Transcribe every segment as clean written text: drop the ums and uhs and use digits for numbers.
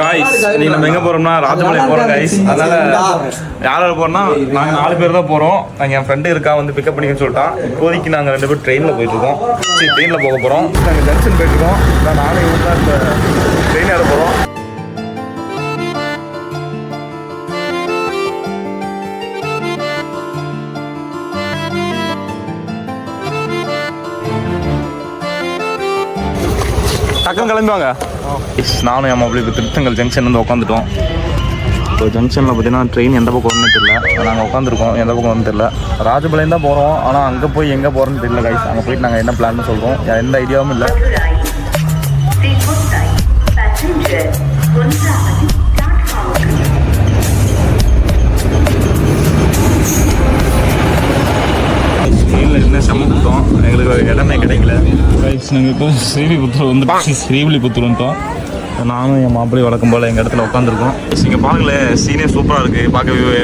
Guys நீ நம்ம எங்கே போகிறோம்னா ராஜபாளையம் போகிறோம் காய்ஸ். அதனால் யாரோட போகிறோம்னா நாங்கள் 4 பேர் தான் போகிறோம். நாங்கள் என் ஃப்ரெண்டு இருக்கா வந்து பிக்கப் பண்ணிக்கன்னு சொல்லிட்டான். இப்போதைக்கு நாங்கள் 2 பேர் ட்ரெயினில் போயிட்டுருக்கோம். சரி ட்ரெயினில் போக போகிறோம். நாங்கள் ஜங்ஷன் போயிட்டுருக்கோம். நானும் இவங்க தான் இப்போ ட்ரெயின் ஏற போகிறோம். டக்கம் கிளம்புவாங்க. நானும் என் மாப்பிள்ளை இப்போ திருத்தங்கல் ஜங்ஷன் வந்து உட்காந்துட்டோம். இப்போ ஜங்ஷனில் பார்த்தீங்கன்னா ட்ரெயின் எந்த பக்கம் வரணும்னு தெரியல. நாங்கள் உட்காந்துருக்கோம், எந்த பக்கம் வரணும்னு தெரியல. ராஜபாளையம் தான் போகிறோம். ஆனால் அங்கே போய் எங்கே போகிறோன்னு தெரியல கைஸ். அங்கே போயிட்டு நாங்கள் என்ன பிளான்னு சொல்கிறோம், எந்த ஐடியாவும் இல்லை. ட்ரெயினில் என்ன சமைக்கிட்டோம், எங்களுக்கு ஒரு இடமே கிடைக்கல கைஸ். நாங்கள் இப்போ ஸ்ரீவிபுத்தூர் வந்து ஸ்ரீவில்லிபுத்தூர் வந்துட்டோம். நானும் என் மாப்பிள்ளை வழக்கம் போல் எங்கள் இடத்துல உட்காந்துருக்கோம். இங்கே பாருங்களேன், சீனே சூப்பராக இருக்குது பார்க்கவே.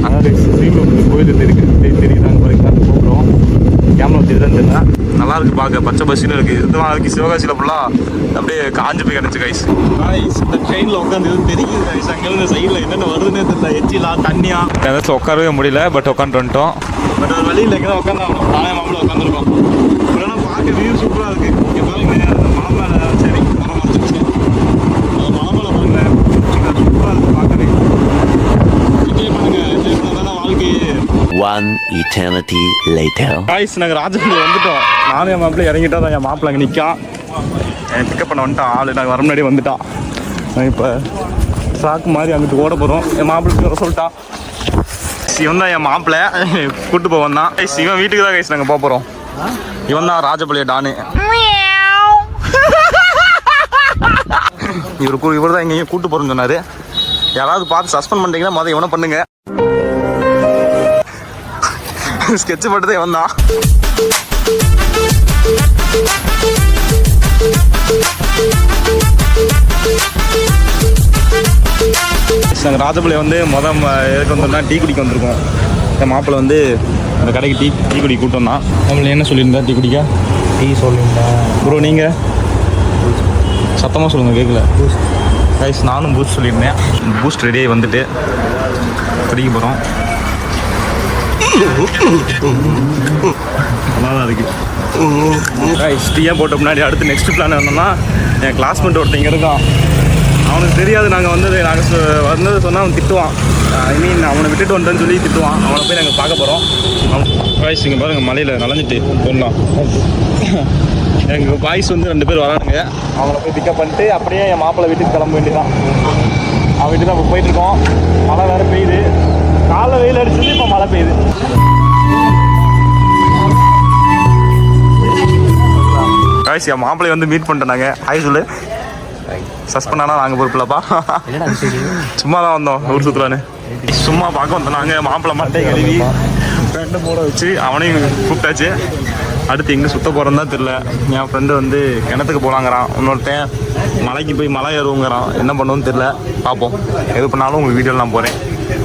அங்கே ஸ்ரீவில்லிபுத்தூர் கோயில் தெரியுது. நாங்கள் போய் போகிறோம். கேமரா தெரியுதுன்னு தெரியல. நல்லா இருக்குது பார்க்க, பச்சை பஸ்ஸுன்னு இருக்குது. இதுதான் அதுக்கு சிவகாசியில் ஃபுல்லாக அப்படியே காஞ்சு போய் கிடச்சி கைஸ். கைஸ் இந்த ட்ரெயினில் உட்காந்து தெரியுது கைஸ். அங்கேருந்து சைடில் என்னென்ன வருதுன்னே தெரியல. எச்சிலா தண்ணியா ஏதாச்சும் உட்காரவே முடியல. பட் உட்காந்து வந்துட்டோம். பட் ஒரு வழியில் எங்கே தான் உட்காந்து நானே மாப்பிள்ளை உட்காந்துருக்கோம். இப்போலாம் பார்க்க வியூ சூப்பராக இருக்குது. இங்கே பாருங்க மாமலை சரி மரம் வச்சுருச்சு. மாமலை பாருங்க சூப்பராக இருக்குது பார்க்கவே. இதே பாருங்க தானே வாழ்க்கையே. One eternity later. காய்ஸ் நாங்கள் ராஜபாளையம் வந்துட்டோம். நானும் என் மாப்பிள்ளை இறங்கிட்டா தான் என் மாப்பிள்ளை அங்கே நிற்கான். என் பிக்கப் பண்ண வந்துட்டான் ஆள். நாங்கள் வர முன்னாடி வந்துட்டான். நான் இப்போ ட்ராக் மாதிரி அங்கிட்டு ஓட போகிறோம். என் மாப்பிள்ளை வர சொல்லிட்டான். இவன் தான் என் மாப்பிள்ளை கூப்பிட்டு போவன் தான். இவன் வீட்டுக்கு தான் கைஸ் நாங்கள் போக போகிறோம். இவன் தான் ராஜபாளையம் டானு. இவர் தான் எங்கேயும் கூப்பிட்டு போகிறேன்னு சொன்னார். யாராவது பார்த்து சஸ்பெண்ட் பண்ணிட்டீங்கன்னா மொதல் இவனை பண்ணுங்க. ஸ்கெட்ச் போட்டதே இவன் தான். நாங்கள் ராஜபாளையம் வந்து எதுக்கு வந்தோம்னா டீ குடிக்க வந்திருக்கோம். என் மாப்பிள்ளை வந்து அந்த கடைக்கு டீ குடிக்க கூட்டம் தான். நம்மள என்ன சொல்லியிருந்தா டீ குடிக்க? டீ சொல்லியிருந்தேன் ப்ரோ. நீங்கள் சத்தமாக சொல்லுங்கள், கேட்கல கைஸ். நானும் பூஸ்ட் சொல்லியிருந்தேன். பூஸ்ட் ரெடியாகி வந்துட்டு குடிக்க போகிறோம். நல்லா தான் இருக்குது கைஸ். டீயாக போட்ட முன்னாடி அடுத்து நெக்ஸ்ட் பிளான் என்னன்னா, என் கிளாஸ்மேட் ஒருத்தங்க இருக்கான். அவனுக்கு தெரியாது நாங்கள் வந்தது சொன்னால் அவன் திட்டுவான். அவனை விட்டுட்டு வந்தேன்னு சொல்லி திட்டுவான். அவனை போய் நாங்கள் பார்க்க போகிறோம். வாய்ஸ் இங்கே பாருங்கள், மலையில் நனைஞ்சிட்டு போடலாம். எங்கள் வாய்ஸ் வந்து 2 பேர் வரானுங்க. அவங்கள போய் பிக்கப் பண்ணிட்டு அப்படியே என் மாப்பிள்ளை வீட்டுக்கு கிளம்ப வேண்டியதான். அவன் வீட்டுக்கு தான் இப்போ போயிட்டுருக்கோம். மழை வேறு பெய்யுது. காலைல வெயில் அடிச்சது, இப்போ மழை பெய்யுது. காய்ஸ் என் மாப்பிள்ளை வந்து மீட் பண்ணிட்டேனாங்க. ஹாய் சொல்லு. சஸ்பெண்ட் ஆனால் நாங்கள் பொறுப்பில்லப்பா. சும்மா தான் வந்தோம் ஊர் சுற்றுலான்னு. சும்மா பார்க்க வந்தோம் நாங்கள். மாப்பிள்ளை மட்டை கழுவி ஃப்ரெண்டு போட வச்சு அவனையும் கூப்பிட்டாச்சு. அடுத்து எங்கே சுற்ற போகிறோன்னு தான் தெரில. என் ஃப்ரெண்டு வந்து கிணத்துக்கு போகலாங்கிறான். இன்னொருத்தன் மலைக்கு போய் மலை ஏறுவோங்கிறான். என்ன பண்ணுவோன்னு தெரில, பார்ப்போம். எது பண்ணாலும் உங்களுக்கு வீடியோவில் நான் போகிறேன்.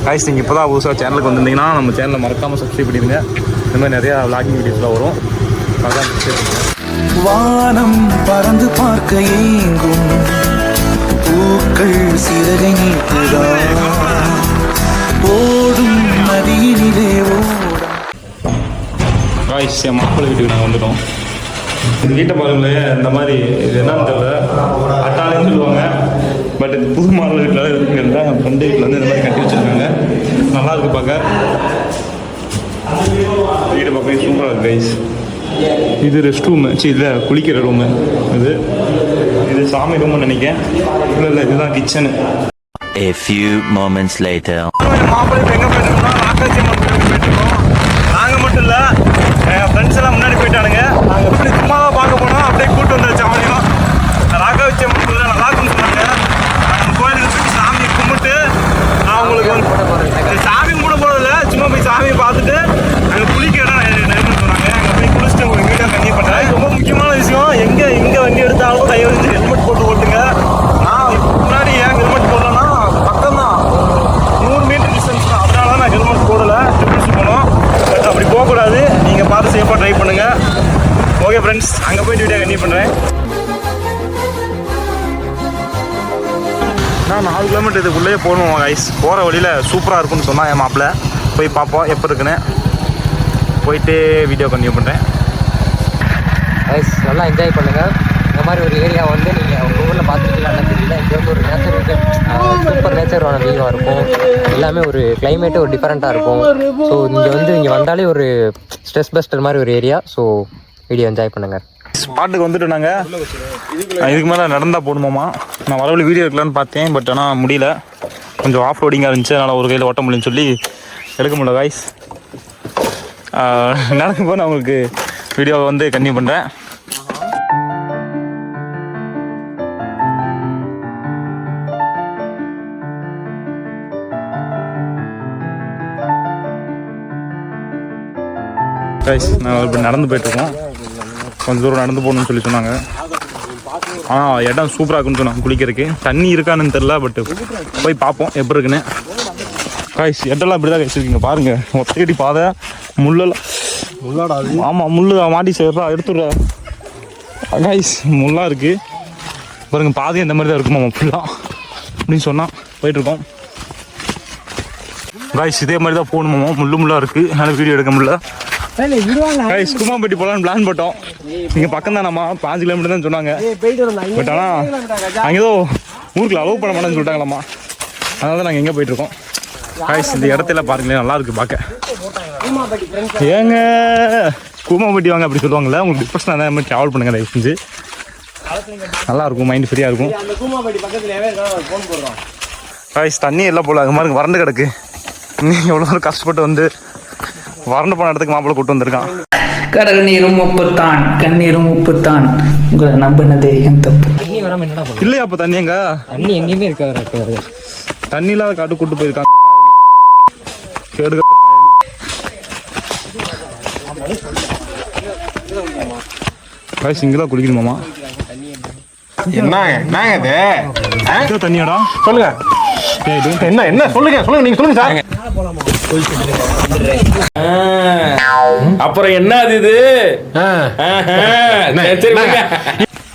காய்ஸ் நீங்கள் இப்போ தான் புதுசாக சேனலுக்கு வந்திருந்தீங்கன்னா நம்ம சேனலை மறக்காமல் சப்ஸ்கிரைப் பண்ணிடுங்க. இந்த மாதிரி நிறையா விளாகிங் வீடியோஸ்லாம் வரும். மறக்காமல் சப்ஸ்கிரைப் பண்ணுங்கள். வானம் பறந்து பார்க்க ஏங்கும் பூக்கள் சிறகை நீக்குதா ஓடும் நதியினிலே ஓடும். காய்ஸ் என் மாப்பிள்ளை வீட்டுக்கு நாங்கள் வந்துட்டோம். இந்த வீட்டை பாருங்களேன், இந்த மாதிரி இது என்னன்னு தெரியல, அட்டாலேன்னு சொல்லுவாங்க. பட் இந்த புது மாடல் வீட்டில் இருக்குங்கிறத என் ஃப்ரெண்டு வீட்டில் வந்து இந்த மாதிரி கட்டி வச்சுருக்காங்க. நல்லா இருக்குது பார்க்க. வீடு பார்க்க சூப்பராக இருக்குது கைஸ். இது ரெஸ்ட் ரூமு, இல்லை குளிக்கிற ரூமு. இது சாமி ரூம்னு நினைக்கிறேன். இல்லை இதுதான் kitchen. A few moments later. மாப்பிள்ளை எங்கே போயிட்டோம்னா ராக்காச்சி போயிட்டுருக்கோம். நாங்கள் மட்டும் இல்லை, என் ஃப்ரெண்ட்ஸ் எல்லாம் முன்னாடி போயிட்டானுங்க. நாங்கள் எப்படி சும்மா தான் பார்க்க போனோம். அப்படியே கூட்டு வந்துருச்சு அவனையும். ராக்காச்சி நல்லா இருக்குன்னு சொன்னாங்க. கோயிலுக்கு போய் சாமி கும்பிட்டு அவங்களுக்கு சாமி கும்பிட போகிறதில்ல, சும்மா போய் சாமியை பார்த்துட்டு அங்கே குளிக்க இடம் நெருங்கி சொன்னாங்க. அங்கே போய் குளிச்சுட்டு உங்களுக்கு வீட்டாக கண்டிப்பாக பண்ணுறேன். ரொம்ப முக்கியமான விஷயம், எங்கே வண்டி எடுத்தாலும் தயவு செஞ்சு ஹெல்மெட் போட்டு ஓட்டுங்க. நான் முன்னாடி ஏன் ஹெல்மெட் போடலன்னா பக்கம் தான், 100 மீட்டர் டிஸ்டன்ஸ் தான். அதனால தான் நான் ஹெல்மெட் போடலை. ட்ரிபிள்ஸ் போனோம். பட் அப்படி போகக்கூடாது. நீங்கள் பார்த்து சேஃபாக ட்ரைவ் பண்ணுங்கள். ஓகே ஃப்ரெண்ட்ஸ், அங்கே போய்ட்டு வீடியோ கண்டிப்பாக பண்ணுறேன். நான் 4 கிலோமீட்டர் இதுக்குள்ளேயே போகணும் கைஸ். போகிற வழியில் சூப்பராக இருக்கும்னு சொன்னால் என் மாப்பிள்ள. போய் பார்ப்போம் எப்போ இருக்குன்னு. போயிட்டு வீடியோ கண்டினியூ பண்ணுறேன் கைஸ். நல்லா என்ஜாய் பண்ணுங்கள். இந்த மாதிரி ஒரு ஏரியா வந்து நீங்கள் உங்கள் ஊரில் பார்த்துருக்கீங்களா தெரியல. இங்கே வந்து ஒரு நேச்சர் சூப்பர் நேச்சரான வியூவாக இருக்கும். எல்லாமே ஒரு கிளைமேட்டு ஒரு டிஃப்ரெண்ட்டாக இருக்கும். ஸோ இங்கே வந்தாலே ஒரு ஸ்ட்ரெஸ் பஸ்டர் மாதிரி ஒரு ஏரியா. ஸோ வீடியோ என்ஜாய் பண்ணுங்கள். ஸ்பாட்டுக்கு வந்துட்டு நாங்கள் இதுக்கு மேலே நடந்தால் போகணுமாம்மா. நான் வரவழி வீடியோ எடுக்கலான்னு பார்த்தேன். பட் ஆனால் முடியல. கொஞ்சம் ஆஃப் ரோடிங்காக இருந்துச்சு. அதனால் ஒரு கையில் ஓட்ட முடியும்னு சொல்லி எடுக்க முடியல கைஸ். நடக்கும்போது நான் உங்களுக்கு வீடியோவை வந்து கண்டினியூ பண்ணுறேன். கைஸ் நான் இப்படி நடந்து போயிட்டுருக்கோம். கொஞ்சம் தூரம் நடந்து போகணும்னு சொல்லி சொன்னாங்க. ஆனால் இடம் சூப்பராக இருக்குன்னு சொன்னாங்க குளிக்கிறதுக்கு. தண்ணி இருக்கான்னு தெரில. பட்டு போய் பார்ப்போம் எப்படி இருக்குன்னு. கைஸ் இடம்லாம் இப்படி தான் வச்சுருக்கீங்க பாருங்கள். ஒத்தையடி பாதை முள்ளெல்லாம் முள்ளாடா. ஆமாம் முள் மாட்டி சேர்றா எடுத்துடுறா கைஸ். முள்ளாக இருக்குது பாருங்கள். பாதை இந்த மாதிரி தான் இருக்குமா ஃபுல்லாக அப்படின்னு சொன்னால் போயிட்டுருக்கோம் கைஸ். இதே மாதிரி தான் போகணுமாமா. முள்ளாக இருக்குது. அதனால் வீடியோ எடுக்க முடியல கைஸ். குமாம்பட்டி போகலான்னு பிளான் போட்டோம். நீங்கள் பக்கம் தான் நம்ம 5 கிலோமீட்டர் தான் சொன்னாங்க. பட் ஆனால் அங்கே ஏதோ ஊருக்குள்ள அலோவ் பண்ண மாட்டேன்னு சொல்லிட்டாங்களாம்மா. அதனால தான் நாங்கள் எங்கே போயிட்டுருக்கோம் கைஸ். இந்த இடத்துல பாருங்களேன் நல்லா இருக்குது பார்க்க. ஏங்க கூமாம்பட்டி வாங்க அப்படி சொல்லுவாங்கள்ல. உங்களுக்கு டிப்ரெஷன் அந்த மாதிரி ட்ராவல் பண்ணுங்க தயவு செஞ்சு. நல்லாயிருக்கும். மைண்ட் ஃப்ரீயாக இருக்கும் கைஸ். தண்ணி எல்லாம் போல அது மாதிரி வறண்டு கிடக்கு. இன்னும் எவ்வளோ கஷ்டப்பட்டு வந்து வறண்டு போன இடத்துக்கு மாப்பிள்ளை கூட்டு வந்திருக்கான். கடல் நீரும் உப்புத்தான், கண்ணீரும் உப்புத்தான். உங்களை நம்பினதே என் தப்பு. தண்ணி வராமல் என்னடா பண்ணுறது? இல்லையா அப்போ தண்ணி எங்க? தண்ணி எங்கேயுமே இருக்காது. தண்ணி இல்லாத காட்டு கூட்டு போயிருக்காங்க. கேடு கைஸ் இங்கே தான் குளிக்கணுமாமா. என்னங்க இது தண்ணியாடா சொல்லுங்க. என்ன சொல்லுங்க நீங்க சொல்லுங்க சார். அப்புறம் என்ன அது இது?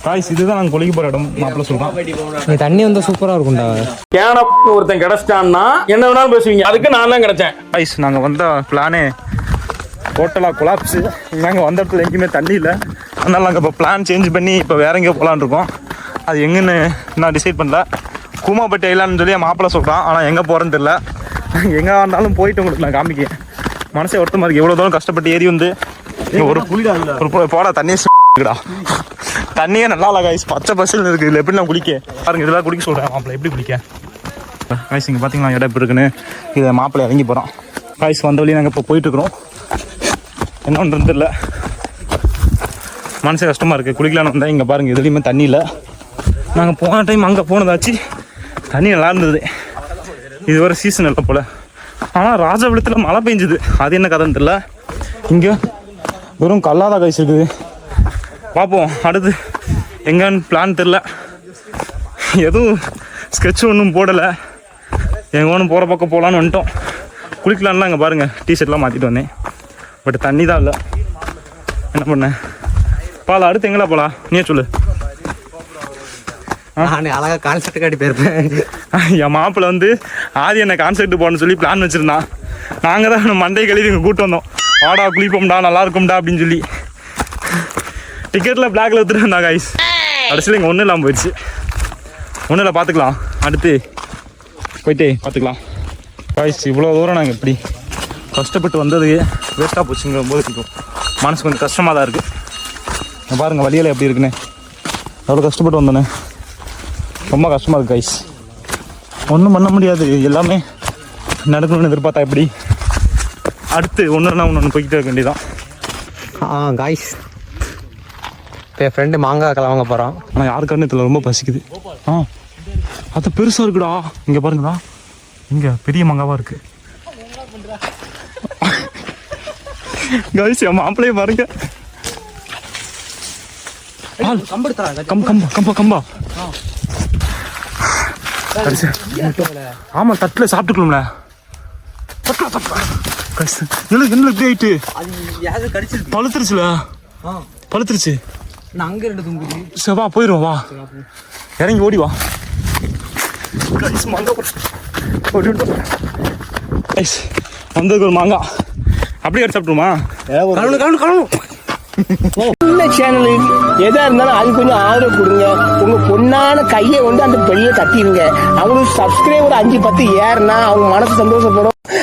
காய்ஸ் இதுதான் நாங்கள் குளிக்க போகிற இடம். மாப்பிள்ள சொல்கிறான் இங்கே தண்ணி வந்து சூப்பராக இருக்கும்டா. கேன ஒருத்தன் கிடைச்சிட்டான்னா என்ன வேணாலும் பேசுவீங்க. அதுக்கு நான் தான் கிடைச்சேன். காய்ஸ் நாங்கள் வந்த பிளானே டோட்டலாக கொலாப்ஸு. நாங்கள் வந்த இடத்துல எங்கேயுமே தண்ணி இல்லை. அதனால் நாங்கள் இப்போ பிளான் சேஞ்ச் பண்ணி இப்போ வேற எங்கேயோ போகலான்னு இருக்கோம். அது எங்கன்னு நான் டிசைட் பண்ணல. கூமாப்பட்டி ஐலான்னு சொல்லி மாப்பிள்ள சொல்கிறான். ஆனால் எங்கே போகிறேன்னு தெரியல. எங்கே வந்தாலும் போயிட்டு உங்களுக்கு நான் காமிக்கேன். மனசே ஒருத்த மாதிரி எவ்வளோ தூரம் கஷ்டப்பட்டு ஏறி வந்து ஒரு போடா தண்ணியே இருக்குடா. தண்ணியே நல்லா இல்லை காய்ஸ். பச்சை பசல் இருக்குது. இதில் எப்படி நான் குளிக்க பாருங்க. இதெல்லாம் குளிக்க சொல்கிறேன் மாப்பிள்ள எப்படி குளிக்க. காய்ஸ் இங்கே பார்த்தீங்கன்னா இடம் எப்படி இருக்குன்னு. இதை மாப்பிள்ளை இறங்கி போகிறோம். காய்ஸ் வந்த வழி நாங்கள் இப்போ போயிட்டுருக்குறோம். என்ன ஒன்று தெரியல. மனசே கஷ்டமாக இருக்குது. குளிக்கலான்னு வந்தால் இங்கே பாருங்கள் எதுலேயுமே தண்ணி இல்லை. நாங்கள் போன டைம் அங்கே போனதாச்சு தண்ணி நல்லா இருந்தது. இது வர சீசன் இல்லை போல். ஆனால் ராஜபாளையத்தில் மழை பெஞ்சுது. அது என்ன கதைன்னு தெரியல. இங்கே வெறும் கல்லாத காய்ச்சி இருக்குது. பார்ப்போம் அடுத்து எங்கன்னு பிளான் தெரில. எதுவும் ஸ்கெட்ச் ஒன்றும் போடலை. எங்கே ஒன்றும் போகிற பக்கம் போகலான்னு வந்துட்டோம். குளிக்கலான்லாம் இங்கே பாருங்கள் டிஷர்ட்லாம் மாற்றிட்டு வந்தேன். பட் தண்ணி தான் இல்லை. என்ன பண்ணேன் பாலா. அடுத்து எங்கெல்லாம் போகலாம் நீயே சொல்லு. நான் அழகாக கான்செப்ட் காட்டி போயிருப்பேன். என் மாப்பிள்ளை வந்து ஆதி என்ன கான்செப்ட் போகணும்னு சொல்லி பிளான் வச்சுருந்தான். நாங்கள் தான் மண்டை கழுவி இங்கே கூப்பிட்டு வந்தோம். வாடா குளிப்போம்டா நல்லா இருக்கும்டா அப்படின்னு சொல்லி. டிக்கெட்டில் பிளாக்ல எடுத்துட்டு வந்தா காய்ஸ். கடைசியில் இங்கே ஒன்றும் இல்லாமல் போயிடுச்சு. ஒன்றும் இல்லை பார்த்துக்கலாம். அடுத்து போயிட்டே பார்த்துக்கலாம் காய்ஸ். இவ்வளோ தூரம் நாங்கள் எப்படி கஷ்டப்பட்டு வந்தது வேஸ்ட்டாக போச்சுங்கிற போது இருக்கும் மனசு கொஞ்சம் கஷ்டமாக தான் இருக்குது. பாருங்கள் வழியில் எப்படி இருக்குன்னு. எவ்வளோ கஷ்டப்பட்டு வந்தோன்னே ரொம்ப கஷ்டமாக இருக்குது கைஸ். ஒன்றும் பண்ண முடியாது. எல்லாமே நடக்கணும்னு எதிர்பார்த்தா எப்படி. அடுத்து ஒன்றுனா ஒன்று போய்கிட்டே இருக்க வேண்டியதான். காய்ஸ் இப்போ என் ஃப்ரெண்டு மாங்காய் கிளம்ப போகிறான். ஆனால் யாருக்காருன்னு இதில் ரொம்ப பசிக்குது. அது பெருசாக இருக்குடா. இங்கே பாருங்கடா. இங்கே பெரிய மாங்காவாக இருக்குது கைஸ். என் மாப்பிள்ளையே பாருங்க. கம்பா ஆமா தட்டில் சாப்பிட்டுக்கலாம்ல. என்ன இப்படி ஆயிட்டு பழுத்துருச்சுல. பழுத்துருச்சு. நான் அங்கே 2 தூங்குது. சரி வா போயிடுவோம். வா இறங்கி ஓடி வா. வந்ததுக்கு ஒரு மாங்காய் அப்படியே எடுத்து சாப்பிட்டுருமா? சேனலு எதா இருந்தாலும் அது கொஞ்சம் ஆதரவு கொடுங்க. உங்க பொண்ணான கையை வந்து அந்த பெல்ல தட்டிடுங்க. அவங்களுக்கு சப்ஸ்கிரைபர் 5-10 ஏறுனா அவங்க மனசு சந்தோஷப்படும்.